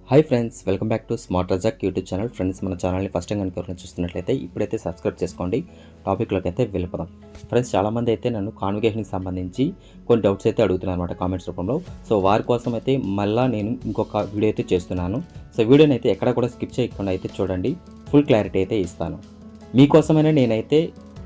Hi friends, welcome back to smart Razak YouTube channel. Friends, మన ఛానల్ని first time కనుక ఎవరైనా చూస్తున్నట్లయితే ఇప్పుడైతే సబ్స్క్రైబ్ చేసుకోండి. టాపిక్లోకి అయితే వెళ్ళిపోదాం. ఫ్రెండ్స్, చాలామంది అయితే నన్ను కాన్వకేషన్కి సంబంధించి కొన్ని డౌట్స్ అయితే అడుగుతున్నారు అనమాట కామెంట్స్ రూపంలో. సో వారి కోసం అయితే మళ్ళీ నేను ఇంకొక వీడియో అయితే చేస్తున్నాను. సో వీడియోని అయితే ఎక్కడ కూడా స్కిప్ చేయకుండా అయితే చూడండి. ఫుల్ క్లారిటీ అయితే ఇస్తాను. మీకోసమైనా నేనైతే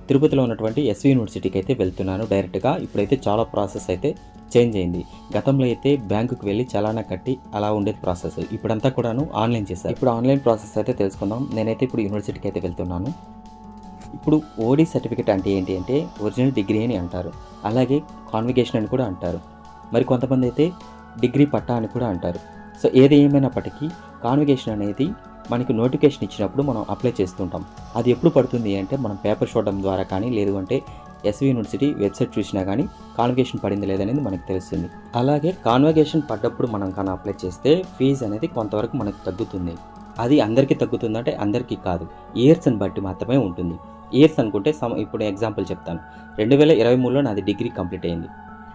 తిరుపతిలో ఉన్నటువంటి ఎస్వి యూనివర్సిటీకి అయితే వెళ్తున్నాను డైరెక్ట్గా. ఇప్పుడైతే చాలా ప్రాసెస్ అయితే చేంజ్ అయింది. గతంలో అయితే బ్యాంకుకి వెళ్ళి చలానా కట్టి అలా ఉండేది ప్రాసెస్. ఇప్పుడంతా కూడాను ఆన్లైన్ చేశారు. ఇప్పుడు ఆన్లైన్ ప్రాసెస్ అయితే తెలుసుకుందాం. నేనైతే ఇప్పుడు యూనివర్సిటీకి అయితే వెళ్తున్నాను. ఇప్పుడు ఓడి సర్టిఫికేట్ అంటే ఏంటి అంటే ఒరిజినల్ డిగ్రీ అని అంటారు. అలాగే కాన్వికేషన్ అని కూడా అంటారు. మరి కొంతమంది అయితే డిగ్రీ పట్టా అని కూడా అంటారు. సో ఏది ఏమైనప్పటికీ కాన్వికేషన్ అనేది మనకి నోటిఫికేషన్ ఇచ్చినప్పుడు మనం అప్లై చేస్తుంటాం. అది ఎప్పుడు పడుతుంది అంటే మనం పేపర్ చూడడం ద్వారా కానీ, లేదు అంటే ఎస్వి యూనివర్సిటీ వెబ్సైట్ చూసినా కానీ కాన్వకేషన్ పడింది లేదనేది మనకు తెలుస్తుంది. అలాగే కాన్వకేషన్ పడ్డప్పుడు మనం కానీ అప్లై చేస్తే ఫీజు అనేది కొంతవరకు మనకు తగ్గుతుంది. అది అందరికీ తగ్గుతుందంటే అందరికీ కాదు, ఇయర్స్ని బట్టి మాత్రమే ఉంటుంది. ఇయర్స్ అనుకుంటే ఇప్పుడు ఎగ్జాంపుల్ చెప్తాను. 2023లో నాది డిగ్రీ కంప్లీట్ అయింది.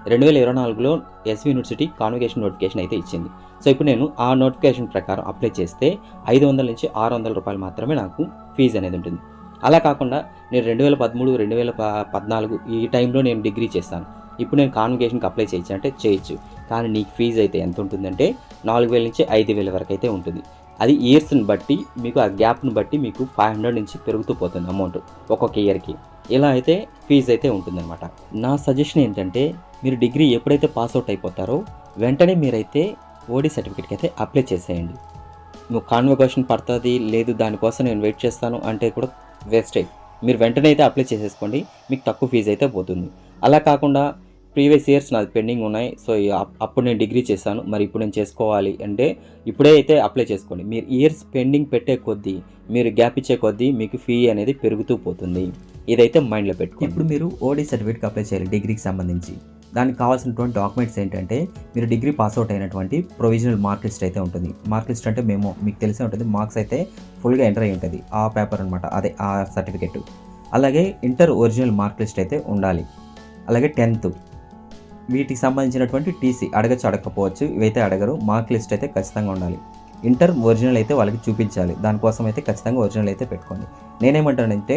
2024లో ఎస్వి యూనివర్సిటీ కాన్వకేషన్ నోటిఫికేషన్ అయితే ఇచ్చింది. సో ఇప్పుడు నేను ఆ నోటిఫికేషన్ ప్రకారం అప్లై చేస్తే 500 నుంచి 600 రూపాయలు మాత్రమే నాకు ఫీజు అనేది ఉంటుంది. అలా కాకుండా నేను 2013, 2014 ఈ టైంలో నేను డిగ్రీ చేస్తాను. ఇప్పుడు నేను కాన్వకేషన్కి అప్లై చేయొచ్చు అంటే చేయొచ్చు. కానీ నీకు ఫీజు అయితే ఎంత ఉంటుందంటే 4000 నుంచి 5000 వరకు అయితే ఉంటుంది. అది ఇయర్స్ని బట్టి మీకు ఆ గ్యాప్ని బట్టి మీకు 500 నుంచి పెరుగుతూ పోతుంది అమౌంట్ ఒక్కొక్క ఇయర్కి. ఇలా అయితే ఫీజు అయితే ఉంటుందన్నమాట. నా సజెషన్ ఏంటంటే మీరు డిగ్రీ ఎప్పుడైతే పాస్అవుట్ అయిపోతారో వెంటనే మీరైతే ఓడి సర్టిఫికేట్కి అయితే అప్లై చేసేయండి. నువ్వు కాన్వకేషన్ పడుతుంది లేదు దానికోసం నేను వెయిట్ చేస్తాను అంటే కూడా వేస్ట్ అయ్యి మీరు వెంటనే అయితే అప్లై చేసేసుకోండి. మీకు తక్కువ ఫీజు అయితే పోతుంది. అలా కాకుండా ప్రీవియస్ ఇయర్స్ నాది పెండింగ్ ఉన్నాయి, సో అప్పుడు నేను డిగ్రీ చేశాను, మరి ఇప్పుడు నేను చేసుకోవాలి అంటే ఇప్పుడే అయితే అప్లై చేసుకోండి. మీరు ఇయర్స్ పెండింగ్ పెట్టే కొద్దీ, మీరు గ్యాప్ ఇచ్చే కొద్దీ మీకు ఫీ అనేది పెరుగుతూ పోతుంది. ఇదైతే మైండ్లో పెట్టుకోండి. ఇప్పుడు మీరు ఓడి సర్టిఫికేట్కి అప్లై చేయాలి డిగ్రీకి సంబంధించి. దానికి కావాల్సినటువంటి డాక్యుమెంట్స్ ఏంటంటే మీరు డిగ్రీ పాస్అవుట్ అయినటువంటి ప్రొవిజనల్ మార్క్ లిస్ట్ అయితే ఉంటుంది. మార్క్ లిస్ట్ అంటే మీకు తెలిసే ఉంటుంది, మార్క్స్ అయితే ఫుల్గా ఎంటర్ అయి ఉంటుంది ఆ పేపర్ అనమాట, అదే ఆ సర్టిఫికేట్. అలాగే ఇంటర్ ఒరిజినల్ మార్క్ లిస్ట్ అయితే ఉండాలి. అలాగే 10th వీటికి సంబంధించినటువంటి టీసీ అడగచ్చు, అడగకపోవచ్చు, ఇవైతే అడగరు. మార్క్ లిస్ట్ అయితే ఖచ్చితంగా ఉండాలి. ఇంటర్ ఒరిజినల్ అయితే వాళ్ళకి చూపించాలి. దానికోసం అయితే ఖచ్చితంగా ఒరిజినల్ అయితే పెట్టుకోండి. నేనేమంటానంటే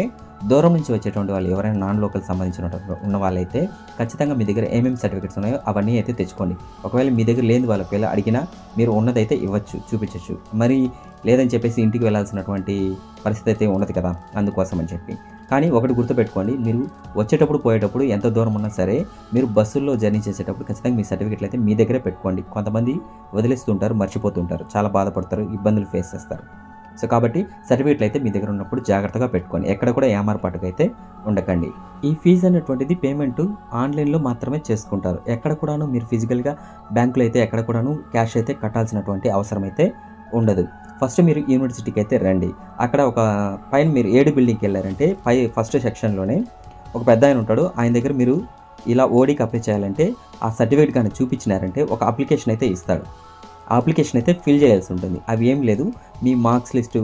దూరం నుంచి వచ్చేటువంటి వాళ్ళు ఎవరైనా నాన్ లోకల్ సంబంధించిన ఉన్న వాళ్ళైతే ఖచ్చితంగా మీ దగ్గర ఏమేమి సర్టిఫికేట్స్ ఉన్నాయో అవన్నీ అయితే తెచ్చుకోండి. ఒకవేళ మీ దగ్గర లేని వాళ్ళకి వెళ్ళి అడిగినా మీరు ఉన్నదైతే ఇవ్వచ్చు, చూపించవచ్చు. మరి లేదని చెప్పేసి ఇంటికి వెళ్ళాల్సినటువంటి పరిస్థితి అయితే ఉండదు కదా, అందుకోసం అని చెప్పి. కానీ ఒకటి గుర్తుపెట్టుకోండి, మీరు వచ్చేటప్పుడు పోయేటప్పుడు ఎంత దూరం ఉన్నా సరే మీరు బస్సుల్లో జర్నీ చేసేటప్పుడు ఖచ్చితంగా మీ సర్టిఫికేట్లు అయితే మీ దగ్గరే పెట్టుకోండి. కొంతమంది వదిలేస్తుంటారు, మర్చిపోతుంటారు, చాలా బాధపడతారు, ఇబ్బందులు ఫేస్ చేస్తారు. సో కాబట్టి సర్టిఫికేట్లు అయితే మీ దగ్గర ఉన్నప్పుడు జాగ్రత్తగా పెట్టుకోండి. ఎక్కడ కూడా ఏమార్పాటుగా అయితే ఉండకండి. ఈ ఫీజు అనేటువంటిది పేమెంట్ ఆన్లైన్లో మాత్రమే చేసుకుంటారు. ఎక్కడ కూడాను మీరు ఫిజికల్గా బ్యాంకులో అయితే ఎక్కడ కూడాను క్యాష్ అయితే కట్టాల్సినటువంటి అవసరం అయితే ఉండదు. ఫస్ట్ మీరు యూనివర్సిటీకి అయితే రండి. అక్కడ ఒక పైన మీరు 7 బిల్డింగ్కి వెళ్ళారంటే ఫస్ట్ సెక్షన్లోనే ఒక పెద్ద ఆయన ఉంటాడు. ఆయన దగ్గర మీరు ఇలా ఓడీకి అప్లై చేయాలంటే ఆ సర్టిఫికేట్ కానీ చూపించినారంటే ఒక అప్లికేషన్ అయితే ఇస్తాడు. ఆ అప్లికేషన్ అయితే ఫిల్ చేయాల్సి ఉంటుంది. అవి ఏం లేదు, మీ మార్క్స్ లిస్టు,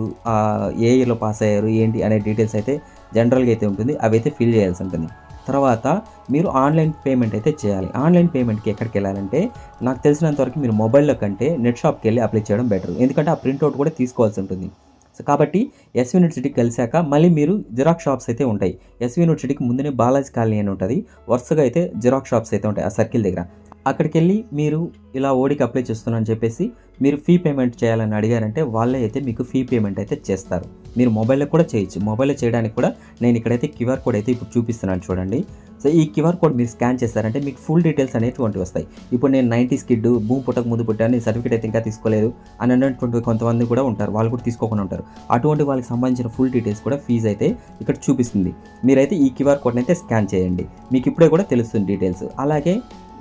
ఏ ఇయర్లో పాస్ అయ్యారు ఏంటి అనే డీటెయిల్స్ అయితే జనరల్గా అయితే ఉంటుంది. అవి అయితే ఫిల్ చేయాల్సి ఉంటుంది. తర్వాత మీరు ఆన్లైన్ పేమెంట్ అయితే చేయాలి. ఆన్లైన్ పేమెంట్కి ఎక్కడికి వెళ్ళాలంటే నాకు తెలిసినంతవరకు మీరు మొబైల్లో కంటే నెట్ షాప్కి వెళ్ళి అప్లై చేయడం బెటర్. ఎందుకంటే ఆ ప్రింట్అవుట్ కూడా తీసుకోవాల్సి ఉంటుంది. సో కాబట్టి ఎస్వి యూనివర్సిటీకి కలిసాక మళ్ళీ మీరు జిరాక్స్ షాప్స్ అయితే ఉంటాయి. ఎస్వి యూనివర్సిటీకి ముందునే బాలాజీ కాలనీ అని ఉంటుంది. వరుసగా అయితే జిరాక్స్ షాప్స్ అయితే ఉంటాయి ఆ సర్కిల్ దగ్గర. అక్కడికి వెళ్ళి మీరు ఇలా ఓడికి అప్లై చేస్తున్నాను చెప్పేసి మీరు ఫీ పేమెంట్ చేయాలని అడిగారంటే వాళ్ళే అయితే మీకు ఫీ పేమెంట్ అయితే చేస్తారు. మీరు మొబైల్లో కూడా చేయొచ్చు. మొబైల్లో చేయడానికి కూడా నేను ఇక్కడైతే క్యూఆర్ కోడ్ అయితే ఇప్పుడు చూపిస్తున్నాను చూడండి. సో ఈ క్యూఆర్ కోడ్ మీరు స్కాన్ చేస్తారంటే మీకు ఫుల్ డీటెయిల్స్ అనేటువంటివి వస్తాయి. ఇప్పుడు నేను 90s కిడ్, భూమి పుట్టక ముందు పుట్టాను, సర్టిఫికేట్ అయితే ఇంకా తీసుకోలేదు అని అన్నటువంటి కొంతమంది కూడా ఉంటారు. వాళ్ళు కూడా తీసుకోకుండా ఉంటారు. అటువంటి వాళ్ళకి సంబంధించిన ఫుల్ డీటెయిల్స్ కూడా ఫీజు అయితే ఇక్కడ చూపిస్తుంది. మీరైతే ఈ క్యూఆర్ కోడ్ని అయితే స్కాన్ చేయండి. మీకు ఇప్పుడే కూడా తెలుస్తుంది డీటెయిల్స్. అలాగే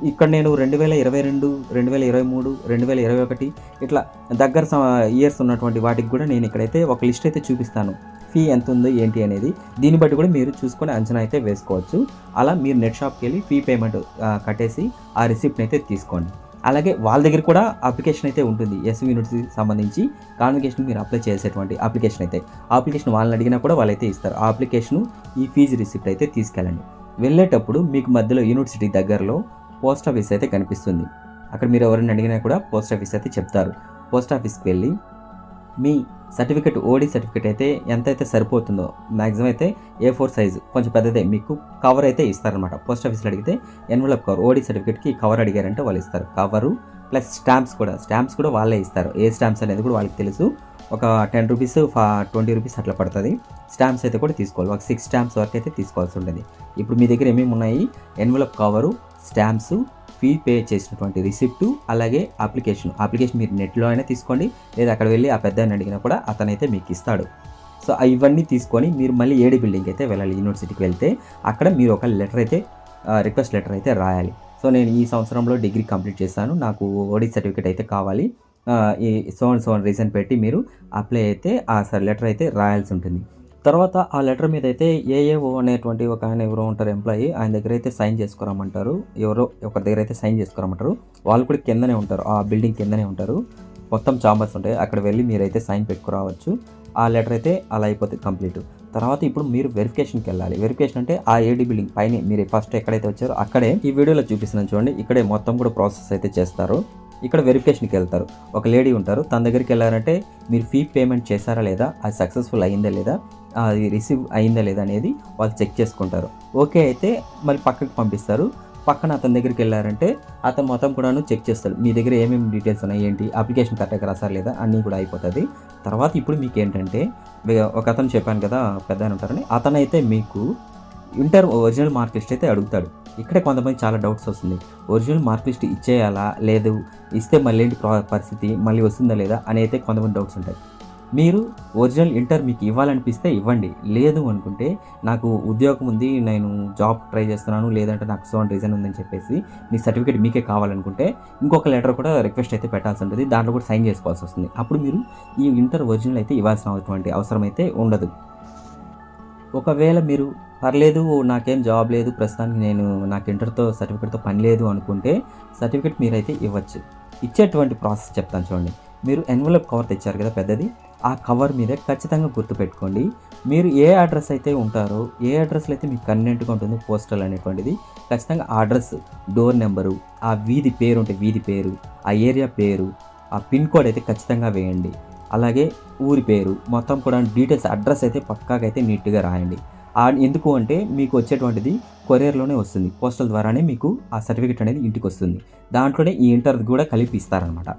ఇక్కడ నేను 2022, 2023, 2021 ఇట్లా దగ్గర ఇయర్స్ ఉన్నటువంటి వాటికి కూడా నేను ఇక్కడైతే ఒక లిస్ట్ అయితే చూపిస్తాను. ఫీ ఎంత ఉందో ఏంటి అనేది దీన్ని బట్టి కూడా మీరు చూసుకొని అంచనా అయితే వేసుకోవచ్చు. అలా మీరు నెట్ షాప్కి వెళ్ళి ఫీ పేమెంట్ కట్టేసి ఆ రిసిప్ట్ని అయితే తీసుకోండి. అలాగే వాళ్ళ దగ్గర కూడా అప్లికేషన్ అయితే ఉంటుంది. ఎస్వి యూనివర్సిటీకి సంబంధించి కాన్వకేషన్ మీరు అప్లై చేసేటువంటి అప్లికేషన్ అయితే ఆ అప్లికేషన్ వాళ్ళని అడిగినా కూడా వాళ్ళైతే ఇస్తారు. ఆ అప్లికేషను ఈ ఫీజు రిసిప్ట్ అయితే తీసుకెళ్ళండి. వెళ్ళేటప్పుడు మీకు మధ్యలో యూనివర్సిటీ దగ్గరలో పోస్ట్ ఆఫీస్ అయితే కనిపిస్తుంది. అక్కడ మీరు ఎవరైనా అడిగినా కూడా పోస్ట్ ఆఫీస్ అయితే చెప్తారు. పోస్ట్ ఆఫీస్కి వెళ్ళి మీ సర్టిఫికేట్ ఓడి సర్టిఫికేట్ అయితే ఎంతైతే సరిపోతుందో మ్యాక్సిమం అయితే A4 సైజు కొంచెం పెద్దదే మీకు కవర్ అయితే ఇస్తారనమాట. పోస్ట్ ఆఫీస్లో అడిగితే ఎన్వలప్ కవర్ ఓడి సర్టిఫికేట్కి కవర్ అడిగారంటే వాళ్ళు ఇస్తారు. కవరు ప్లస్ స్టాంప్స్ కూడా వాళ్ళే ఇస్తారు. ఏ స్టాంప్స్ అనేది కూడా వాళ్ళకి తెలుసు. ఒక 10 రూపీస్ 20 రూపీస్ అట్లా పడుతుంది. స్టాంప్స్ అయితే కూడా తీసుకోవాలి. ఒక 6 స్టాంప్స్ వరకు అయితే తీసుకోవాల్సి ఉంటుంది. ఇప్పుడు మీ దగ్గర ఏమేమి ఉన్నాయి, envelope cover, stamps, fee pay చేసినటువంటి రిసిప్టు, అలాగే అప్లికేషన్ మీరు నెట్లో అయినా తీసుకోండి, లేదా అక్కడ వెళ్ళి ఆ పెద్దని అడిగినా కూడా అతనైతే మీకు ఇస్తాడు. సో ఇవన్నీ తీసుకొని మీరు మళ్ళీ ఏడి బిల్డింగ్ అయితే వెళ్ళాలి. యూనివర్సిటీకి వెళ్తే అక్కడ మీరు ఒక లెటర్ అయితే రిక్వెస్ట్ లెటర్ అయితే రాయాలి. సో నేను ఈ సంవత్సరంలో డిగ్రీ కంప్లీట్ చేశాను, నాకు ఓడి సర్టిఫికేట్ అయితే కావాలి, ఈ సో రీజన్ పెట్టి మీరు అప్లై అయితే ఆ లెటర్ అయితే రాయాల్సి ఉంటుంది. తర్వాత ఆ లెటర్ మీద అయితే ఏఏఓ అనేటువంటి ఒక ఆయన ఎవరో ఉంటారు ఎంప్లాయీ, ఆయన దగ్గర అయితే సైన్ చేసుకురమ్మంటారు. ఎవరో ఒకరి దగ్గర అయితే సైన్ చేసుకురమ్మంటారు. వాళ్ళు కూడా కిందనే ఉంటారు, ఆ బిల్డింగ్ కిందనే ఉంటారు. మొత్తం చాంబర్స్ ఉంటాయి, అక్కడ వెళ్ళి మీరైతే సైన్ పెట్టుకురావచ్చు. ఆ లెటర్ అయితే అలా అయిపోతుంది కంప్లీట్. తర్వాత ఇప్పుడు మీరు వెరిఫికేషన్కి వెళ్ళాలి. వెరిఫికేషన్ అంటే ఆ ఏడీ బిల్డింగ్ పైన మీరు ఫస్ట్ ఎక్కడైతే వచ్చారో అక్కడే ఈ వీడియోలో చూపిస్తున్నాను చూడండి, ఇక్కడే మొత్తం కూడా ప్రాసెస్ అయితే చేస్తారు. ఇక్కడ వెరిఫికేషన్కి వెళ్తారు. ఒక లేడీ ఉంటారు, తన దగ్గరికి వెళ్ళారంటే మీరు ఫీ పేమెంట్ చేశారా లేదా, అది సక్సెస్ఫుల్ అయిందా లేదా, అది రిసీవ్ అయిందా లేదా అనేది వాళ్ళు చెక్ చేసుకుంటారు. ఓకే అయితే మళ్ళీ పక్కకి పంపిస్తారు. పక్కన అతని దగ్గరికి వెళ్ళారంటే అతను మొత్తం కూడాను చెక్ చేస్తాడు, మీ దగ్గర ఏమేమి డీటెయిల్స్ ఉన్నాయి ఏంటి, అప్లికేషన్ కరెక్ట్గా రాసారా లేదా అన్నీ కూడా అయిపోతుంది. తర్వాత ఇప్పుడు మీకు ఏంటంటే ఒక అతను చెప్పాను కదా పెద్ద ఆయన ఉంటారని, అతనైతే మీకు ఇంటర్ ఒరిజినల్ మార్క్ లిస్ట్ అయితే అడుగుతాడు. ఇక్కడే కొంతమంది చాలా డౌట్స్ వస్తుంది, ఒరిజినల్ మార్క్ లిస్ట్ ఇచ్చేయాలా లేదు, ఇస్తే మళ్ళీ ఏంటి పరిస్థితి, మళ్ళీ వస్తుందా లేదా అని అయితే కొంతమంది డౌట్స్ ఉంటాయి. మీరు ఒరిజినల్ ఇంటర్ మీకు ఇవ్వాలనిపిస్తే ఇవ్వండి, లేదు అనుకుంటే నాకు ఉద్యోగం ఉంది, నేను జాబ్ ట్రై చేస్తున్నాను, లేదంటే నాకు సో రీజన్ ఉందని చెప్పేసి మీ సర్టిఫికేట్ మీకే కావాలనుకుంటే ఇంకొక లెటర్ కూడా రిక్వెస్ట్ అయితే పెట్టాల్సి ఉంటుంది, దాంట్లో కూడా సైన్ చేసుకోవాల్సి వస్తుంది. అప్పుడు మీరు ఈ ఇంటర్ ఒరిజినల్ అయితే ఇవ్వాల్సినటువంటి అవసరం అయితే ఉండదు. ఒకవేళ మీరు పర్లేదు నాకేం జాబ్ లేదు ప్రస్తుతానికి, నాకు ఇంటర్తో సర్టిఫికేట్తో పని లేదు అనుకుంటే సర్టిఫికేట్ మీరైతే ఇవ్వచ్చు. ఇచ్చేటువంటి ప్రాసెస్ చెప్తాను చూడండి. మీరు ఎన్వలప్ కవర్ తెచ్చారు కదా పెద్దది, ఆ కవర్ మీద ఖచ్చితంగా గుర్తుపెట్టుకోండి, మీరు ఏ అడ్రస్ అయితే ఉంటారో, ఏ అడ్రస్లో అయితే మీకు కన్వీనియంట్గా ఉంటుందో పోస్టల్ అనేటువంటిది ఖచ్చితంగా ఆ అడ్రస్, డోర్ నెంబరు, ఆ వీధి పేరు ఉంటే వీధి పేరు, ఆ ఏరియా పేరు, ఆ పిన్ కోడ్ అయితే ఖచ్చితంగా వేయండి. అలాగే ఊరి పేరు మొత్తం కూడా డీటెయిల్స్, అడ్రస్ అయితే పక్కాగా అయితే నీట్గా రాయండి. ఎందుకు అంటే మీకు వచ్చేటువంటిది కొరియర్లోనే వస్తుంది, పోస్టల్ ద్వారానే మీకు ఆ సర్టిఫికేట్ అనేది ఇంటికి వస్తుంది. దాంట్లోనే ఈ ఇంటర్ కూడా కలిపి ఇస్తారనమాట,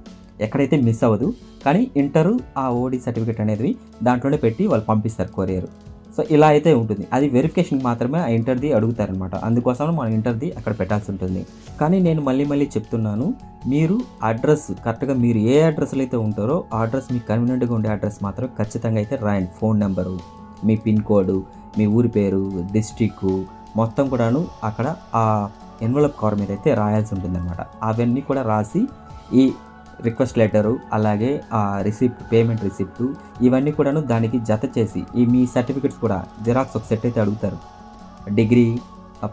ఎక్కడైతే మిస్ అవ్వదు. కానీ ఇంటరు ఆ ఓడి సర్టిఫికేట్ అనేది దాంట్లోనే పెట్టి వాళ్ళు పంపిస్తారు కొరియర్. సో ఇలా అయితే ఉంటుంది. అది వెరిఫికేషన్కి మాత్రమే ఆ ఇంటర్ది అడుగుతారనమాట, అందుకోసం మనం ఇంటర్ది అక్కడ పెట్టాల్సి ఉంటుంది. కానీ నేను మళ్ళీ చెప్తున్నాను, మీరు అడ్రస్ కరెక్ట్గా మీరు ఏ అడ్రస్లో అయితే ఉంటారో ఆ అడ్రస్ మీకు కన్వీనియంట్గా ఉండే అడ్రస్ మాత్రం ఖచ్చితంగా అయితే రాయండి. ఫోన్ నెంబరు, మీ పిన్ కోడ్, మీ ఊరి పేరు, డిస్ట్రిక్ట్ మొత్తం కూడాను అక్కడ ఆ ఎన్వలప్ కవర్ మీద అయితే రాయాల్సి ఉంటుందన్నమాట. అవన్నీ కూడా రాసి ఈ రిక్వెస్ట్ లెటరు, అలాగే ఆ రిసిప్ట్, పేమెంట్ రిసిప్టు, ఇవన్నీ కూడాను దానికి జత చేసి ఈ మీ సర్టిఫికెట్స్ కూడా జిరాక్స్ ఒక సెట్ అయితే అడుగుతారు. డిగ్రీ,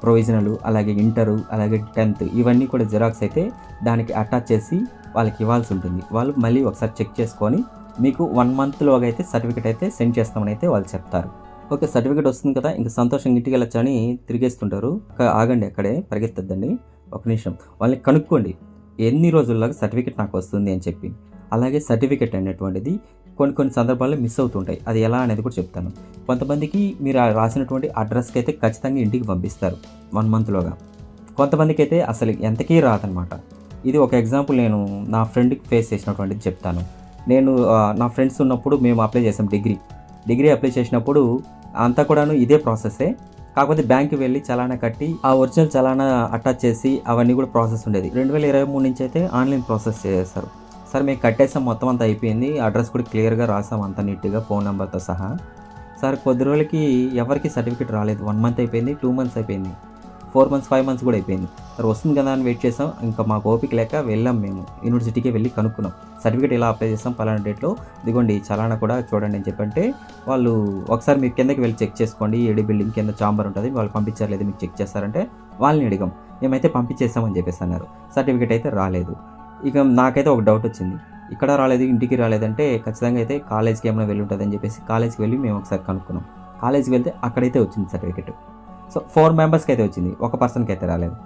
ప్రొవిజనల్, అలాగే ఇంటరు, అలాగే 10th ఇవన్నీ కూడా జిరాక్స్ అయితే దానికి అటాచ్ చేసి వాళ్ళకి ఇవ్వాల్సి ఉంటుంది. వాళ్ళు మళ్ళీ ఒకసారి చెక్ చేసుకొని మీకు 1 monthలోగా అయితే సర్టిఫికేట్ అయితే సెండ్ చేస్తామని అయితే వాళ్ళు చెప్తారు. ఓకే, సర్టిఫికేట్ వస్తుంది కదా, ఇంకా సంతోషంగా ఇంటికి వెళ్ళొచ్చు అని తిరిగేస్తుంటారు. ఆగండి, అక్కడే పరిగెత్తద్దండి, ఒక నిమిషం వాళ్ళని కనుక్కోండి ఎన్ని రోజుల్లో సర్టిఫికేట్ నాకు వస్తుంది అని చెప్పి. అలాగే సర్టిఫికేట్ అనేటువంటిది కొన్ని సందర్భాల్లో మిస్ అవుతుంటాయి, అది ఎలా అనేది కూడా చెప్తాను. కొంతమందికి మీరు రాసినటువంటి అడ్రస్కి అయితే ఖచ్చితంగా ఇంటికి పంపిస్తారు 1 monthలోగా, కొంతమందికి అయితే అసలు ఎంతకీ రాదనమాట. ఇది ఒక ఎగ్జాంపుల్ నేను నా ఫ్రెండ్కి ఫేస్ చేసినటువంటిది చెప్తాను. నేను నా ఫ్రెండ్స్ ఉన్నప్పుడు మేము అప్లై చేసాం, డిగ్రీ అప్లై చేసినప్పుడు అంతా కూడాను ఇదే ప్రాసెస్సే. కాకపోతే బ్యాంక్కి వెళ్ళి చలానా కట్టి ఆ ఒరిజినల్ చలానా అటాచ్ చేసి అవన్నీ కూడా ప్రాసెస్ ఉండేది. 2023 నుంచి అయితే ఆన్లైన్ ప్రాసెస్ చేస్తారు. సార్ మేము కట్టేసాం, మొత్తం అంతా అయిపోయింది, అడ్రస్ కూడా క్లియర్గా రాసాం అంత నీట్గా ఫోన్ నెంబర్తో సహా. సార్ కొద్ది రోజులకి ఎవరికి సర్టిఫికేట్ రాలేదు, 1 month అయిపోయింది, 2 months అయిపోయింది, 4 months 5 months కూడా అయిపోయింది. సార్ వస్తుంది కదా అని వెయిట్ చేసాం, ఇంకా మాకు ఓపిక లేక వెళ్ళాం, మేము యూనివర్సిటీకి వెళ్ళి కనుక్కున్నాం, సర్టిఫికేట్ ఇలా అప్లై చేస్తాం పలానా డేట్లో, ఇదిగోండి చలానా కూడా చూడండి అని చెప్పంటే వాళ్ళు ఒకసారి మీరు కిందకి వెళ్ళి చెక్ చేసుకోండి, ఏడీ బిల్డింగ్ కింద చాంబర్ ఉంటుంది, వాళ్ళు పంపించారు లేదు మీకు చెక్ చేస్తారంటే వాళ్ళని అడిగాం, మేమైతే పంపించేస్తామని చెప్పేసి అన్నారు. సర్టిఫికేట్ అయితే రాలేదు. ఇక నాకైతే ఒక డౌట్ వచ్చింది, ఇక్కడ రాలేదు ఇంటికి రాలేదంటే ఖచ్చితంగా అయితే కాలేజ్కి ఏమైనా వెళ్ళి ఉంటుంది అని చెప్పేసి కాలేజ్కి వెళ్ళి మేము ఒకసారి కనుక్కున్నాం. కాలేజ్కి వెళ్తే అక్కడైతే వచ్చింది సర్టిఫికేట్. సో 4 members అయితే వచ్చింది, ఒక పర్సన్కి అయితే రాలేదు.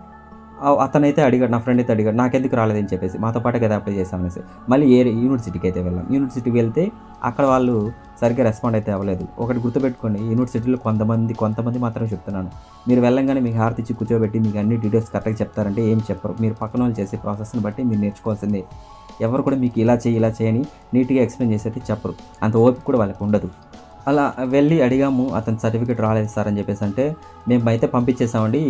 అతనైతే అడిగాడు, నా ఫ్రెండ్ అయితే అడిగాడు, నాకెందుకు రాలేదని చెప్పేసి, మాతో పాటే కదా అప్లై చేశామనేసి. మళ్ళీ యూనివర్సిటీకి అయితే వెళ్ళాం. యూనివర్సిటీకి వెళ్తే అక్కడ వాళ్ళు సరిగ్గా రెస్పాండ్ అయితే అవ్వలేదు. ఒకటి గుర్తుపెట్టుకోండి, యూనివర్సిటీలో కొంతమంది మాత్రమే చెప్తున్నాను. మీరు వెళ్ళంగానే మీకు హారతి ఇచ్చి కూర్చోబెట్టి మీకు అన్ని డీటెయిల్స్ కరెక్ట్గా చెప్తారంటే ఏం చెప్పరు. మీరు పక్కన వాళ్ళు చేసే ప్రాసెస్ని బట్టి మీరు నేర్చుకోవాల్సిందే. ఎవరు కూడా మీకు ఇలా చేయని నీట్గా ఎక్స్ప్లెయిన్ చేసి అయితే చెప్పరు. అంత ఓపిక కూడా వాళ్ళకి ఉండదు. అలా వెళ్ళి అడిగాము, అతని సర్టిఫికేట్ రాలేదు సార్ అని చెప్పేసి అంటే, మేము అయితే పంపించేసామండి,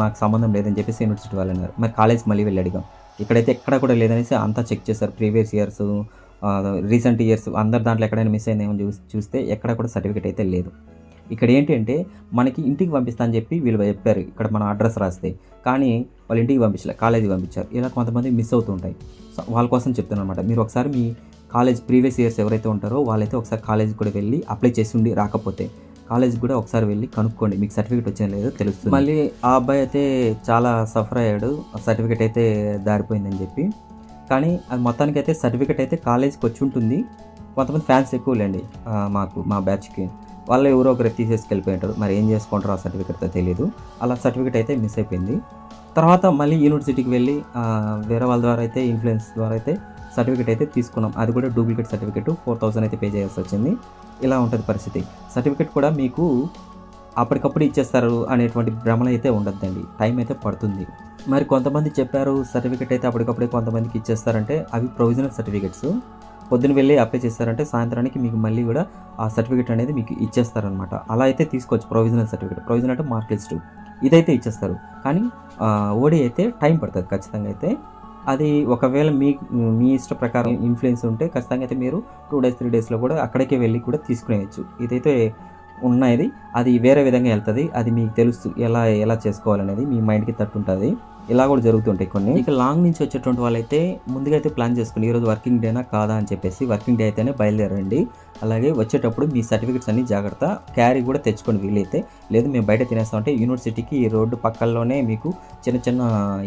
మాకు సంబంధం లేదని చెప్పేసి యూనివర్సిటీ వాళ్ళు అన్నారు. మరి కాలేజ్కి మళ్ళీ వెళ్ళి అడిగాం. ఇక్కడైతే ఎక్కడ కూడా లేదనేసి అంతా చెక్ చేశారు. ప్రీవియస్ ఇయర్స్, రీసెంట్ ఇయర్స్ అందరి దాంట్లో ఎక్కడైనా మిస్ అయిందేమో చూస్తే ఎక్కడ కూడా సర్టిఫికేట్ అయితే లేదు. ఇక్కడ ఏంటి అంటే మనకి ఇంటికి పంపిస్తా అని చెప్పి వీళ్ళు చెప్పారు, ఇక్కడ మన అడ్రస్ రాస్తే, కానీ వాళ్ళు ఇంటికి పంపించలేదు, కాలేజీకి పంపించారు. ఇలా కొంతమంది మిస్ అవుతూ ఉంటాయి. సో వాళ్ళ కోసం చెప్తున్నాను అనమాట. మీరు ఒకసారి మీ కాలేజ్ ప్రీవియస్ ఇయర్స్ ఎవరైతే ఉంటారో వాళ్ళైతే ఒకసారి కాలేజీకి కూడా వెళ్ళి అప్లై చేసి ఉండి రాకపోతే కాలేజీకి కూడా ఒకసారి వెళ్ళి కనుక్కోండి, మీకు సర్టిఫికేట్ వచ్చిందో లేదో తెలుస్తుంది. మళ్ళీ ఆ అబ్బాయి అయితే చాలా సఫర్ అయ్యాడు, సర్టిఫికేట్ అయితే దారిపోయిందని చెప్పి. కానీ అది మొత్తానికి అయితే సర్టిఫికేట్ అయితే కాలేజీకి వచ్చి ఉంటుంది. కొంతమంది ఫ్యాన్స్ ఎక్కువలేండి మా బ్యాచ్కి, వాళ్ళు ఎవరో ఒకరు తీసేసుకెళ్ళిపోయింటారు. మరి ఏం చేసుకుంటారో ఆ సర్టిఫికేట్తో తెలియదు. అలా సర్టిఫికేట్ అయితే మిస్ అయిపోయింది. తర్వాత మళ్ళీ యూనివర్సిటీకి వెళ్ళి వేరే వాళ్ళ ద్వారా అయితే ఇన్ఫ్లుయెన్స్ ద్వారా అయితే సర్టిఫికేట్ అయితే తీసుకున్నాం. అది కూడా డూప్లికేట్ సర్టిఫికేట్ 4000 అయితే పే చేయాల్సి వచ్చింది. ఇలా ఉంటుంది పరిస్థితి. సర్టిఫికేట్ కూడా మీకు అప్పటికప్పుడు ఇచ్చేస్తారు అనేటువంటి భ్రమలు అయితే ఉండద్దండి, టైం అయితే పడుతుంది. మరి కొంతమంది చెప్పారు సర్టిఫికేట్ అయితే అప్పటికప్పుడే కొంతమందికి ఇచ్చేస్తారంటే, అవి ప్రొవిజనల్ సర్టిఫికేట్స్. పొద్దున వెళ్ళి అప్లై చేస్తారంటే సాయంత్రానికి మీకు మళ్ళీ కూడా ఆ సర్టిఫికేట్ అనేది మీకు ఇచ్చేస్తారనమాట. అలా అయితే తీసుకోవచ్చు ప్రొవిజనల్ సర్టిఫికేట్. ప్రొవిజనల్ అంటే మార్క్ లిస్ట్, ఇదైతే ఇచ్చేస్తారు. కానీ ఓడి అయితే టైం పడుతుంది ఖచ్చితంగా. అయితే అది ఒకవేళ మీ ఇష్ట ప్రకారం ఇన్ఫ్లుయెన్స్ ఉంటే ఖచ్చితంగా అయితే మీరు 2 days 3 daysలో కూడా అక్కడికే వెళ్ళి కూడా తీసుకునేయచ్చు. ఇదైతే ఉన్నది, అది వేరే విధంగా వెళ్తుంది. అది మీకు తెలుసు ఎలా చేసుకోవాలనేది మీ మైండ్కి తట్టుంటుంది. ఇలా కూడా జరుగుతుంటాయి కొన్ని. ఇక లాంగ్ నుంచి వచ్చేటువంటి వాళ్ళైతే ముందుగా అయితే ప్లాన్ చేసుకుని ఈరోజు వర్కింగ్ డేనా కాదా అని చెప్పేసి వర్కింగ్ డే అయితేనే బయలుదేరండి. అలాగే వచ్చేటప్పుడు మీ సర్టిఫికేట్స్ అన్ని జాగ్రత్త క్యారీ కూడా తెచ్చుకొని వీలైతే. లేదు మేము బయట తినేస్తామంటే యూనివర్సిటీకి రోడ్డు పక్కల్లోనే మీకు చిన్న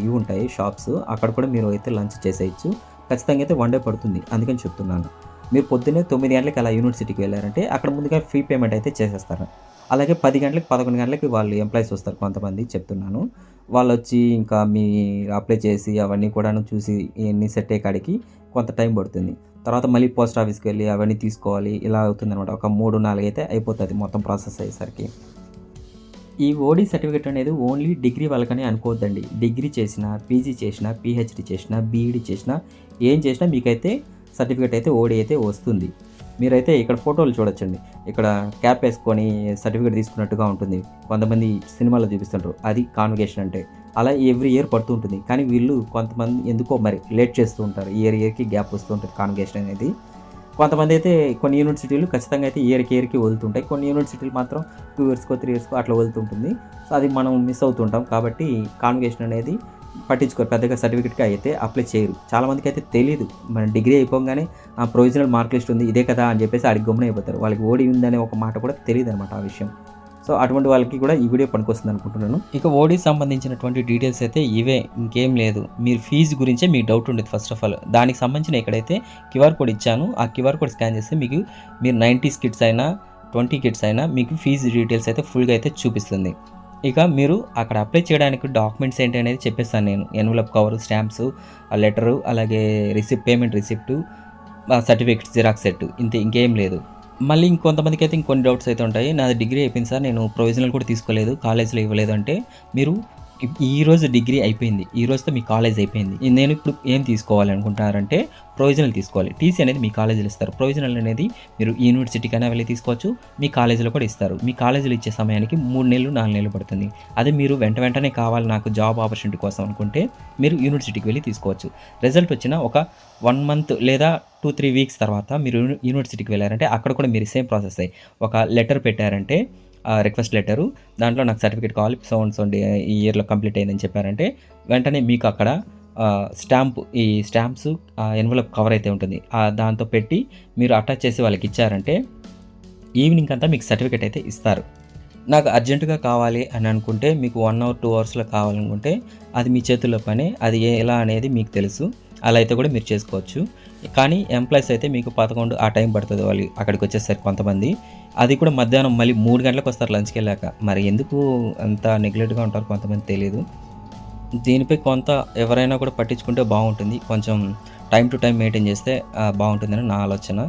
ఇవి ఉంటాయి షాప్స్, అక్కడ కూడా మీరు అయితే లంచ్ చేసేయచ్చు. ఖచ్చితంగా అయితే 1 day పడుతుంది, అందుకని చెప్తున్నాను. మీరు పొద్దున్నే 9 గంటలకు అలా యూనివర్సిటీకి వెళ్ళారంటే అక్కడ ముందుగా ఫీ పేమెంట్ అయితే చేసేస్తారు. అలాగే 10 గంటలకు 11 గంటలకి వాళ్ళు ఎంప్లాయీస్ వస్తారు కొంతమంది, చెప్తున్నాను. వాళ్ళు వచ్చి ఇంకా మీ అప్లై చేసి అవన్నీ కూడాను చూసి ఇవన్నీ సెట్ అయ్యే కాడికి కొంత టైం పడుతుంది. తర్వాత మళ్ళీ పోస్ట్ ఆఫీస్కి వెళ్ళి అవన్నీ తీసుకోవాలి. ఇలా అవుతుంది అనమాట. ఒక 3-4 అయితే అయిపోతుంది మొత్తం ప్రాసెస్ అయ్యేసరికి. ఈ ఓడి సర్టిఫికేట్ అనేది ఓన్లీ డిగ్రీ వాళ్ళకనే అనుకోవద్దండి. డిగ్రీ చేసినా, పీజీ చేసినా, పీహెచ్డీ చేసినా, బీఈడీ చేసినా, ఏం చేసినా మీకైతే సర్టిఫికేట్ అయితే ఓడి అయితే వస్తుంది. మీరైతే ఇక్కడ ఫోటోలు చూడొచ్చండి. ఇక్కడ క్యాప్ వేసుకొని సర్టిఫికేట్ తీసుకున్నట్టుగా ఉంటుంది. కొంతమంది సినిమాలో చూపిస్తుంటారు, అది కాన్వకేషన్ అంటే. అలా ఎవ్రీ ఇయర్ పడుతూ ఉంటుంది. కానీ వీళ్ళు కొంతమంది ఎందుకో మరి లేట్ చేస్తూ ఉంటారు. ఇయర్కి గ్యాప్ వస్తూ ఉంటుంది కాన్వకేషన్ అనేది. కొంతమంది అయితే కొన్ని యూనివర్సిటీలు ఖచ్చితంగా అయితే ఇయర్కి వదులుతుంటాయి. కొన్ని యూనివర్సిటీలు మాత్రం 2 yearsకో 3 yearsకో అట్లా వదులుతుంటుంది. సో అది మనం మిస్ అవుతుంటాం. కాబట్టి కాన్వకేషన్ అనేది పట్టించుకోరు, పెద్దగా సర్టిఫికేట్కి అయితే అప్లై చేయరు. చాలామందికి అయితే తెలియదు. మన డిగ్రీ అయిపోగానే ప్రొవిజనల్ మార్క్ లిస్ట్ ఉంది ఇదే కదా అని చెప్పేసి అడిగి గమ్మున అయిపోతారు. వాళ్ళకి ఓడి ఉందనే ఒక మాట కూడా తెలియదు అనమాట ఆ విషయం. సో అటువంటి వాళ్ళకి కూడా ఈ వీడియో పనికొస్తుంది అనుకుంటున్నాను. ఇక ఓడికి సంబంధించినటువంటి డీటెయిల్స్ అయితే ఇవే, ఇంకేం లేదు. మీరు ఫీజు గురించే మీకు డౌట్ ఉండేది ఫస్ట్ ఆఫ్ ఆల్. దానికి సంబంధించిన ఇక్కడైతే QR కోడ్ ఇచ్చాను. ఆ QR కోడ్ స్కాన్ చేస్తే మీరు 90 kids అయినా 20 kids అయినా మీకు ఫీజు డీటెయిల్స్ అయితే ఫుల్గా అయితే చూపిస్తుంది. ఇక మీరు అక్కడ అప్లై చేయడానికి డాక్యుమెంట్స్ ఏంటి అనేది చెప్పేస్తాను నేను. ఎన్వలప్ కవరు, స్టాంప్స్, లెటరు, అలాగే payment receipt, certificates xerox set, ఇంకేం లేదు. మళ్ళీ ఇంకొంతమందికి అయితే ఇంకొన్ని డౌట్స్ అయితే ఉంటాయి. నాది డిగ్రీ అయిపోయింది సార్, నేను ప్రొవిజనల్ కూడా తీసుకోలేదు, కాలేజ్లో ఇవ్వలేదు అంటే, మీరు ఈరోజు డిగ్రీ అయిపోయింది, ఈ రోజుతో మీ కాలేజ్ అయిపోయింది. నేను ఇప్పుడు ఏం తీసుకోవాలి అనుకుంటున్నారంటే ప్రొవిజనల్ తీసుకోవాలి. టీసీ అనేది మీ కాలేజీలో ఇస్తారు. ప్రొవిజనల్ అనేది మీరు యూనివర్సిటీకైనా వెళ్ళి తీసుకోవచ్చు, మీ కాలేజీలో కూడా ఇస్తారు. మీ కాలేజీలో ఇచ్చే సమయానికి 3 నెలలు 4 నెలలు పడుతుంది. అదే మీరు వెంటనే కావాలి నాకు జాబ్ ఆపర్చునిటీ కోసం అనుకుంటే మీరు యూనివర్సిటీకి వెళ్ళి తీసుకోవచ్చు. రిజల్ట్ వచ్చిన ఒక 1 month లేదా 2-3 weeks తర్వాత మీరు యూనివర్సిటీకి వెళ్ళారంటే అక్కడ కూడా మీరు సేమ్ ప్రాసెస్ అయ్యి ఒక లెటర్ పెట్టారంటే, రిక్వెస్ట్ లెటరు, దాంట్లో నాకు సర్టిఫికేట్ కావాలి, ఈ ఇయర్లో కంప్లీట్ అయిందని చెప్పారంటే వెంటనే మీకు అక్కడ ఈ స్టాంప్స్ ఎన్వలప్ కవర్ అయితే ఉంటుంది, దాంతో పెట్టి మీరు అటాచ్ చేసి వాళ్ళకి ఇచ్చారంటే ఈవినింగ్ అంతా మీకు సర్టిఫికేట్ అయితే ఇస్తారు. నాకు అర్జెంటుగా కావాలి అని అనుకుంటే, మీకు 1 hour 2 hours కావాలనుకుంటే అది మీ చేతుల్లో పని, అది ఎలా అనేది మీకు తెలుసు. అలా అయితే కూడా మీరు చేసుకోవచ్చు. కానీ ఎంప్లాయీస్ అయితే మీకు 11 ఆ టైం పడుతుంది వాళ్ళు అక్కడికి వచ్చేసరికి కొంతమంది. అది కూడా మధ్యాహ్నం మళ్ళీ 3 గంటలకు వస్తారు లంచ్కి వెళ్ళాక. మరి ఎందుకు అంత నెగ్లెక్ట్గా ఉంటారు కొంతమంది తెలియదు. దీనిపై కొంత ఎవరైనా కూడా పట్టించుకుంటే బాగుంటుంది. కొంచెం టైం టు టైం మెయింటైన్ చేస్తే బాగుంటుందని నా ఆలోచన.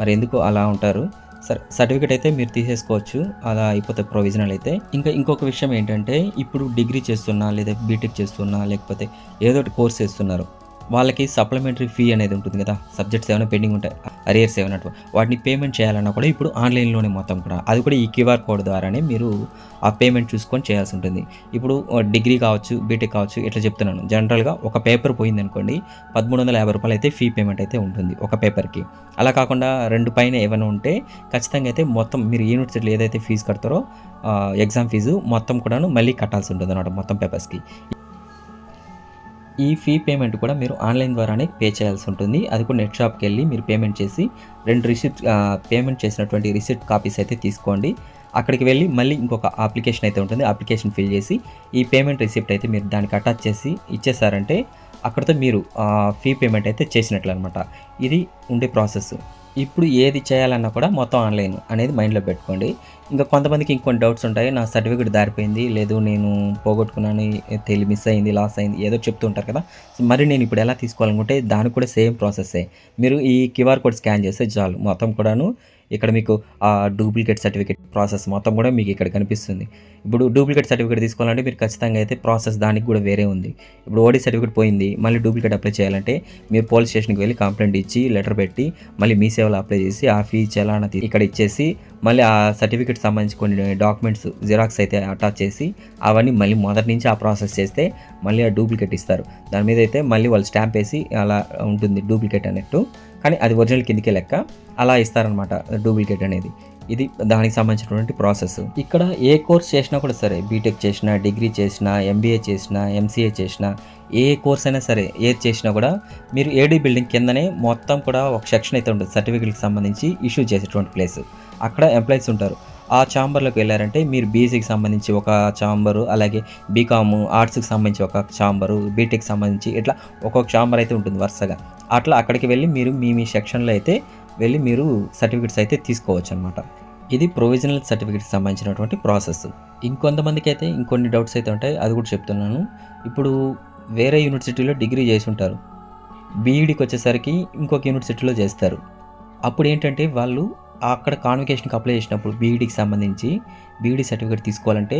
మరి ఎందుకు అలా ఉంటారు? సరే, సర్టిఫికేట్ అయితే మీరు తీసేసుకోవచ్చు. అలా అయిపోతే ప్రొవిజనల్ అయితే. ఇంకొక విషయం ఏంటంటే, ఇప్పుడు డిగ్రీ చేస్తున్నా లేదా బీటెక్ చేస్తున్నా లేకపోతే ఏదో ఒకటి కోర్స్ చేస్తున్నారు. వాళ్ళకి సప్లిమెంటరీ ఫీ అనేది ఉంటుంది కదా, సబ్జెక్ట్స్ ఏమైనా పెండింగ్ ఉంటాయి, అరియర్స్ ఏమైనా వాటిని పేమెంట్ చేయాలన్నా కూడా ఇప్పుడు ఆన్లైన్లోనే మొత్తం కూడా. అది కూడా ఈ క్యూఆర్ కోడ్ ద్వారానే మీరు ఆ పేమెంట్ చూసుకొని చేయాల్సి ఉంటుంది. ఇప్పుడు డిగ్రీ కావచ్చు, బీటెక్ కావచ్చు, ఇట్లా చెప్తున్నాను. జనరల్గా ఒక పేపర్ పోయింది అనుకోండి, ₹1350 అయితే ఫీ పేమెంట్ అయితే ఉంటుంది ఒక పేపర్కి. అలా కాకుండా 2 పైన ఏమైనా ఉంటే ఖచ్చితంగా అయితే మొత్తం మీరు యూనివర్సిటీలో ఏదైతే ఫీజు కడతారో ఎగ్జామ్ ఫీజు మొత్తం కూడాను మళ్ళీ కట్టాల్సి ఉంటుంది అన్నమాట మొత్తం పేపర్స్కి. ఈ ఫీ పేమెంట్ కూడా మీరు ఆన్లైన్ ద్వారానే పే చేయాల్సి ఉంటుంది. అది కూడా నెట్ షాప్కి వెళ్ళి మీరు పేమెంట్ చేసి 2 రిసిప్ట్ పేమెంట్ చేసినటువంటి రిసిప్ట్ కాపీస్ అయితే తీసుకోండి. అక్కడికి వెళ్ళి మళ్ళీ ఇంకొక అప్లికేషన్ అయితే ఉంటుంది. అప్లికేషన్ ఫిల్ చేసి ఈ పేమెంట్ రిసిప్ట్ అయితే మీరు దానికి అటాచ్ చేసి ఇచ్చేసారంటే అక్కడితో మీరు ఫీ పేమెంట్ అయితే చేసినట్లు అనమాట. ఇది ఉండే ప్రాసెస్. ఇప్పుడు ఏది చేయాలన్నా కూడా మొత్తం ఆన్లైన్ అనేది మైండ్లో పెట్టుకోండి. ఇంకా కొంతమందికి ఇంకొన్ని డౌట్స్ ఉంటాయి. నా సర్టిఫికేట్ దారిపోయింది, లేదు నేను పోగొట్టుకున్నాను, మిస్ అయింది, లాస్ అయింది, ఏదో చెప్తూ ఉంటారు కదా. మరి నేను ఇప్పుడు ఎలా తీసుకోవాలనుకుంటే దానికి కూడా సేమ్ ప్రాసెస్సే. మీరు ఈ క్యూఆర్ కోడ్ స్కాన్ చేస్తే చాలు, మొత్తం కూడాను ఇక్కడ మీకు డూప్లికేట్ సర్టిఫికేట్ ప్రాసెస్ మొత్తం కూడా మీకు ఇక్కడ కనిపిస్తుంది. ఇప్పుడు డూప్లికేట్ సర్టిఫికేట్ తీసుకోవాలంటే మీరు ఖచ్చితంగా అయితే ప్రాసెస్ దానికి కూడా వేరే ఉంది. ఇప్పుడు ఓడీ సర్టిఫికేట్ పోయింది, మళ్ళీ డూప్లికేట్ అప్లై చేయాలంటే మీరు పోలీస్ స్టేషన్కి వెళ్ళి కంప్లైంట్ ఇచ్చి లెటర్ పెట్టి మళ్ళీ మీ సేవలో అప్లై చేసి ఆ ఫీ చలానా ఇక్కడ ఇచ్చేసి మళ్ళీ ఆ సర్టిఫికేట్ సంబంధించి కొన్ని డాక్యుమెంట్స్ జిరాక్స్ అయితే అటాచ్ చేసి అవన్నీ మళ్ళీ మొదటి నుంచి ఆ ప్రాసెస్ చేస్తే మళ్ళీ ఆ డూప్లికేట్ ఇస్తారు. దాని మీద అయితే మళ్ళీ వాళ్ళు స్టాంప్ వేసి అలా ఉంటుంది డూప్లికేట్ అన్నట్టు, కానీ అది ఒరిజినల్ కిందకే లెక్క. అలా ఇస్తారనమాట డూప్లికేట్ అనేది. ఇది దానికి సంబంధించినటువంటి ప్రాసెస్. ఇక్కడ ఏ కోర్స్ చేసినా కూడా సరే, బీటెక్ చేసినా, డిగ్రీ చేసినా, ఎంబీఏ చేసినా, ఎంసీఏ చేసినా, ఏ కోర్స్ అయినా సరే ఏది చేసినా కూడా మీరు ఏడీ బిల్డింగ్ కిందనే మొత్తం కూడా ఒక సెక్షన్ అయితే ఉంటుంది సర్టిఫికేట్కి సంబంధించి ఇష్యూ చేసేటువంటి ప్లేస్. అక్కడ ఎంప్లాయీస్ ఉంటారు. ఆ ఛాంబర్లోకి వెళ్ళారంటే మీరు బీఎస్సీకి సంబంధించి ఒక ఛాంబరు, అలాగే బీకామ్ ఆర్ట్స్కి సంబంధించి ఒక ఛాంబరు, బీటెక్కి సంబంధించి ఇట్లా ఒక్కొక్క ఛాంబర్ అయితే ఉంటుంది వరుసగా. అట్లా అక్కడికి వెళ్ళి మీరు మీ సెక్షన్లో అయితే వెళ్ళి మీరు సర్టిఫికేట్స్ అయితే తీసుకోవచ్చు అనమాట. ఇది ప్రొవిజనల్ సర్టిఫికేట్కి సంబంధించినటువంటి ప్రాసెస్. ఇంకొంతమందికి అయితే ఇంకొన్ని డౌట్స్ అయితే ఉంటాయి, అది కూడా చెప్తున్నాను. ఇప్పుడు వేరే యూనివర్సిటీలో డిగ్రీ చేసి ఉంటారు, బీఈడీకి వచ్చేసరికి ఇంకొక యూనివర్సిటీలో చేస్తారు. అప్పుడు ఏంటంటే వాళ్ళు అక్కడ కాన్వకేషన్కి అప్లై చేసినప్పుడు బీఈడీకి సంబంధించి బీఈడీ సర్టిఫికేట్ తీసుకోవాలంటే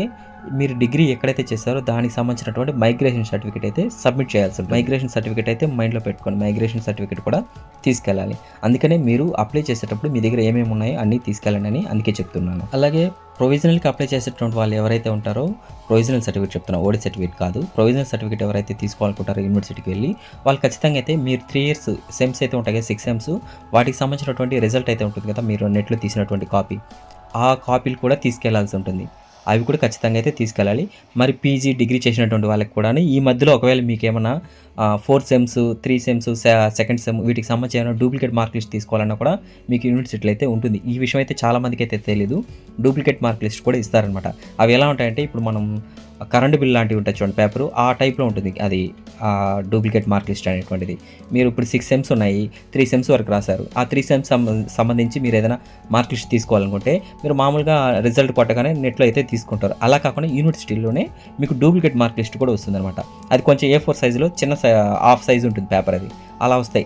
మీరు డిగ్రీ ఎక్కడైతే చేస్తారో దానికి సంబంధించినటువంటి మైగ్రేషన్ సర్టిఫికేట్ అయితే సబ్మిట్ చేయాల్సి ఉంటుంది. మైగ్రేషన్ సర్టిఫికేట్ అయితే మైండ్లో పెట్టుకోండి, మైగ్రేషన్ సర్టిఫికేట్ కూడా తీసుకెళ్ళాలి. అందుకనే మీరు అప్లై చేసేటప్పుడు మీ దగ్గర ఏమేమి ఉన్నాయో అన్నీ తీసుకెళ్ళండి అని అందుకే చెప్తున్నాను. అలాగే ప్రొవిజనల్కి అప్లై చేసేటువంటి వాళ్ళు ఎవరైతే ఉంటారో, ప్రొవిజనల్ సర్టిఫికేట్ చెప్తున్నా, ఓడీ సర్టిఫికేట్ కాదు, ప్రొవిజనల్ సర్టిఫికేట్ ఎవరైతే తీసుకోవాలనుకుంటారో యూనివర్సిటీకి వెళ్ళి వాళ్ళు ఖచ్చితంగా అయితే మీరు 3 years సెమ్స్ అయితే ఉంటాయి కదా, 6 సెమ్స్, వాటికి సంబంధించినటువంటి రిజల్ట్ అయితే ఉంటుంది కదా, మీరు నెట్లో తీసినటువంటి కాపీ, ఆ కాపీలు కూడా తీసుకెళ్లాల్సి ఉంటుంది. అవి కూడా ఖచ్చితంగా అయితే తీసుకెళ్ళాలి. మరి పీజీ డిగ్రీ చేసినటువంటి వాళ్ళకి కూడా ఈ మధ్యలో ఒకవేళ మీకు ఏమైనా 4 సెమ్స్, 3 సెమ్స్, సెకండ్ సెమ్ వీటికి సంబంధించి ఏమైనా డూప్లికేట్ మార్క్ లిస్ట్ తీసుకోవాలన్నా కూడా మీకు యూనివర్సిటీలో అయితే ఉంటుంది. ఈ విషయం అయితే చాలామందికి అయితే తెలియదు. డూప్లికేట్ మార్క్ లిస్ట్ కూడా ఇస్తారనమాట. అవి ఎలా ఉంటాయంటే ఇప్పుడు మనం కరెంట్ బిల్ లాంటివి ఉంటాయి చూడండి, పేపరు ఆ టైప్లో ఉంటుంది అది డూప్లికేట్ మార్క్ లిస్ట్ అనేటువంటిది. మీరు ఇప్పుడు 6 సెమ్స్ ఉన్నాయి, 3 సెమ్స్ వరకు రాశారు. ఆ 3 సెమ్స్ సంబంధించి మీరు ఏదైనా మార్క్ లిస్ట్ తీసుకోవాలనుకుంటే మీరు మామూలుగా రిజల్ట్ కొట్టగానే నెట్లో అయితే తీసుకుంటారు. అలా కాకుండా యూనివర్సిటీలోనే మీకు డూప్లికేట్ మార్క్ లిస్ట్ కూడా వస్తుందన్నమాట. అది కొంచెం A4 సైజులో చిన్న హాఫ్ సైజ్ ఉంటుంది పేపర్, అది అలా వస్తాయి.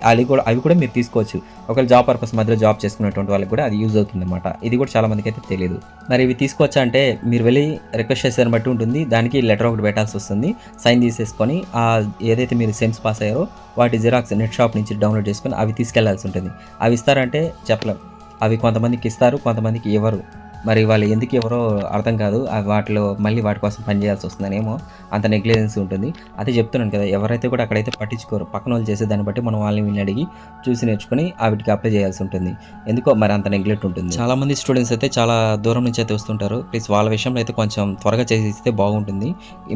అవి కూడా మీరు తీసుకోవచ్చు. ఒకవేళ జాబ్ పర్పస్ మధ్యలో జాబ్ చేసుకునేటువంటి వాళ్ళకి కూడా అది యూజ్ అవుతుంది అనమాట. ఇది కూడా చాలా మందికి అయితే తెలియదు. మరి ఇవి తీసుకోవచ్చా అంటే మీరు వెళ్ళి రిక్వెస్ట్ చేసేదాన్ని బట్టి ఉంటుంది. దానికి లెటర్ ఒకటి పెట్టాల్సి వస్తుంది, సైన్ తీసేసుకొని ఏదైతే మీరు సెమ్స్ పాస్ అయ్యారో వాటి జిరాక్స్ నెట్ షాప్ నుంచి డౌన్లోడ్ చేసుకొని అవి తీసుకెళ్లాల్సి ఉంటుంది. అవి ఇస్తారంటే చెప్పలేం, అవి కొంతమందికి ఇస్తారు, కొంతమందికి ఇవ్వరు. మరి వాళ్ళు ఎందుకు ఎవరో అర్థం కాదు. వాటిలో మళ్ళీ వాటి కోసం పనిచేయాల్సి వస్తుందనేమో అంత నెగ్లిజెన్స్ ఉంటుంది. అదే చెప్తున్నాను కదా, ఎవరైతే కూడా అక్కడైతే పట్టించుకోరు, పక్కన వాళ్ళు చేసే దాన్ని బట్టి మనం వాళ్ళని వీళ్ళని అడిగి చూసి నేర్చుకుని వాటికి అప్లై చేయాల్సి ఉంటుంది. ఎందుకో మరి అంత నెగ్లెక్ట్ ఉంటుంది. చాలామంది స్టూడెంట్స్ అయితే చాలా దూరం నుంచి అయితే వస్తుంటారు. ప్లీజ్ వాళ్ళ విషయంలో అయితే కొంచెం త్వరగా చేసి ఇస్తే బాగుంటుంది.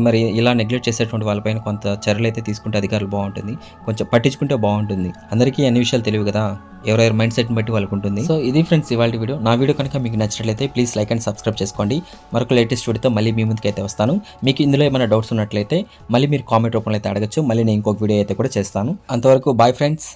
మరి ఇలా నెగ్లెక్ట్ చేసేటువంటి వాళ్ళపైన కొంత చర్యలు అయితే తీసుకుంటే అధికారులు బాగుంటుంది, కొంచెం పట్టించుకుంటే బాగుంటుంది. అందరికీ అన్ని విషయాలు తెలియవు కదా, ఎవరెవరి మైండ్ సెట్ని బట్టి వాళ్ళకు ఉంటుంది. సో ఇది ఫ్రెండ్స్ ఇవాళ వీడియో. నా వీడియో కనుక మీకు నచ్చినట్లయితే ప్లీజ్ లైక్ అండ్ సబ్స్క్రైబ్ చేసుకోండి. మరొక లేటెస్ట్ వీడియోతో మళ్ళీ మీ ముందుకు అయితే వస్తాను. మీకు ఇందులో ఏమైనా డౌట్స్ ఉన్నట్లయితే మళ్ళీ మీరు కామెంట్ రూపంలో అయితే అడగచ్చు. మళ్ళీ నేను ఇంకొక వీడియో అయితే కూడా చేస్తాను. అంతవరకు బాయ్ ఫ్రెండ్స్.